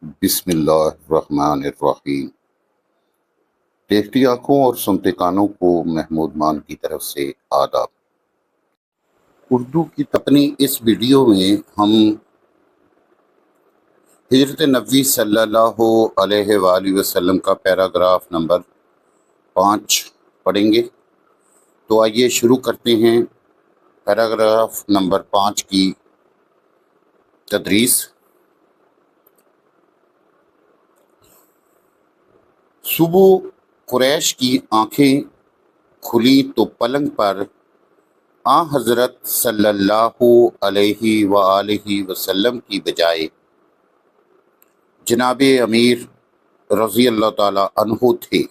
بسم اللہ الرحمن الرحیم۔ دیکھتی آنکھوں اور سنتے کانوں کو محمود مان کی طرف سے آداب۔ اردو کی اپنی اس ویڈیو میں ہم ہجرت نبوی صلی اللہ علیہ وآلہ وسلم کا پیراگراف نمبر 5 پڑھیں گے۔ تو آئیے شروع کرتے ہیں پیراگراف نمبر 5 کی تدریس۔ صبح قریش کی آنکھیں کھلی تو پلنگ پر آن حضرت صلی اللہ علیہ وآلہ وسلم کی بجائے جناب امیر رضی اللہ تعالی عنہ تھے۔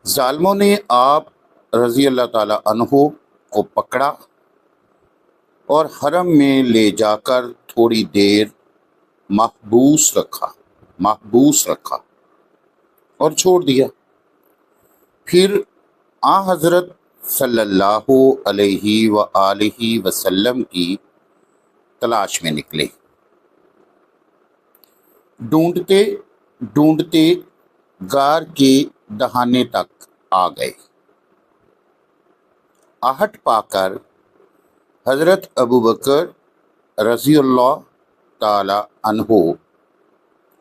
ظالموں نے آپ رضی اللہ تعالی عنہ کو پکڑا اور حرم میں لے جا کر تھوڑی دیر محبوس رکھا اور چھوڑ دیا۔ پھر آن حضرت صلی اللہ علیہ وآلہ وسلم کی تلاش میں نکلے۔ ڈھونڈتے ڈھونڈتے غار کے دہانے تک آ گئے۔ آہٹ پا کر حضرت ابوبکر رضی اللہ تعالی عنہ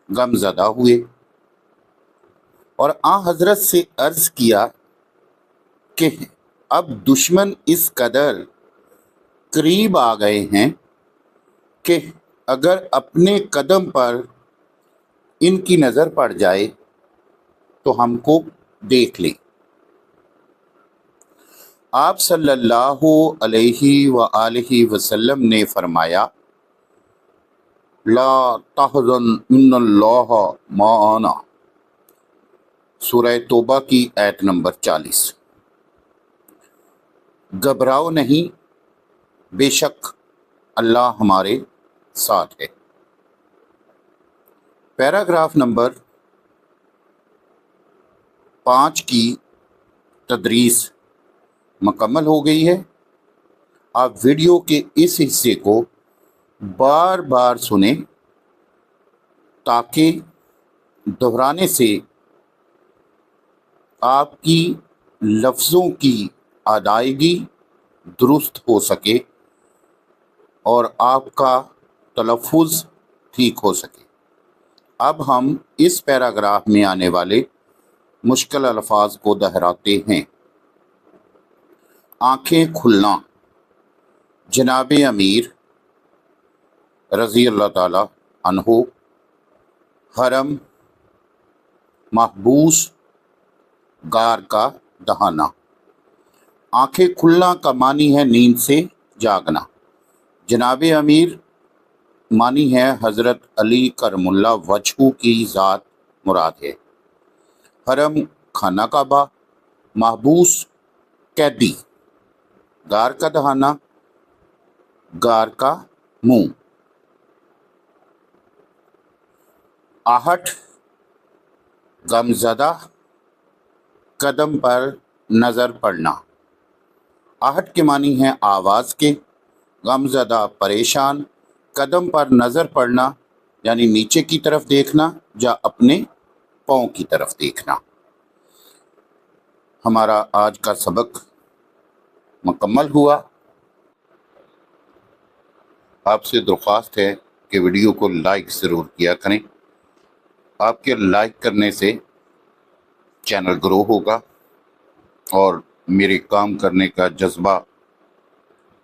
غم زدہ ہوئے اور آن حضرت سے عرض کیا کہ اب دشمن اس قدر قریب آ گئے ہیں کہ اگر اپنے قدم پر ان کی نظر پڑ جائے تو ہم کو دیکھ لیں۔ آپ صلی اللہ علیہ وآلہ وسلم نے فرمایا لا تحزن ان اللہ معنا، سورہ توبہ کی آیت نمبر 40۔ گھبراؤ نہیں، بے شک اللہ ہمارے ساتھ ہے۔ پیراگراف نمبر 5 کی تدریس مکمل ہو گئی ہے۔ آپ ویڈیو کے اس حصے کو بار بار سنیں تاکہ دہرانے سے آپ کی لفظوں کی ادائیگی درست ہو سکے اور آپ کا تلفظ ٹھیک ہو سکے۔ اب ہم اس پیراگراف میں آنے والے مشکل الفاظ کو دہراتے ہیں۔ آنکھیں کھلنا، جناب امیر رضی اللہ تعالی عنہ، حرم، محبوس، غار کا دہانہ۔ آنکھیں کھلنا کا معنی ہے نیند سے جاگنا۔ جناب امیر معنی ہے حضرت علی کرم اللہ وجہہ کی ذات مراد ہے۔ حرم خانہ کعبہ، محبوس قیدی، غار کا دہانہ غار کا منہ۔ آہٹ غم زدہ، قدم پر نظر پڑنا۔ آہٹ کے معنی ہے آواز کے، غم زدہ پریشان، قدم پر نظر پڑنا یعنی نیچے کی طرف دیکھنا یا اپنے پاؤں کی طرف دیکھنا۔ ہمارا آج کا سبق مکمل ہوا۔ آپ سے درخواست ہے کہ ویڈیو کو لائک ضرور کیا کریں۔ آپ کے لائک کرنے سے چینل گرو ہوگا اور میرے کام کرنے کا جذبہ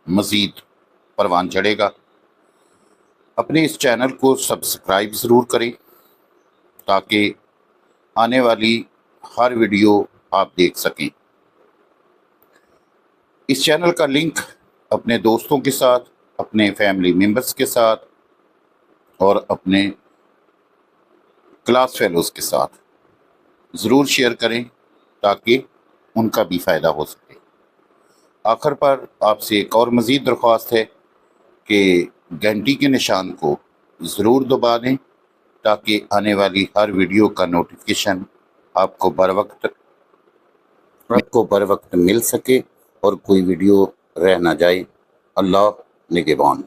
مزید پروان چڑھے گا۔ اپنے اس چینل کو سبسکرائب ضرور کریں تاکہ آنے والی ہر ویڈیو آپ دیکھ سکیں۔ اس چینل کا لنک اپنے دوستوں کے ساتھ، اپنے فیملی ممبرز کے ساتھ اور اپنے کلاس فیلوز کے ساتھ ضرور شیئر کریں تاکہ ان کا بھی فائدہ ہو سکے۔ آخر پر آپ سے ایک اور مزید درخواست ہے کہ گھنٹی کے نشان کو ضرور دبا دیں تاکہ آنے والی ہر ویڈیو کا نوٹیفیکیشن آپ کو بر وقت مل سکے اور کوئی ویڈیو رہ نہ جائے۔ اللہ نگہبان۔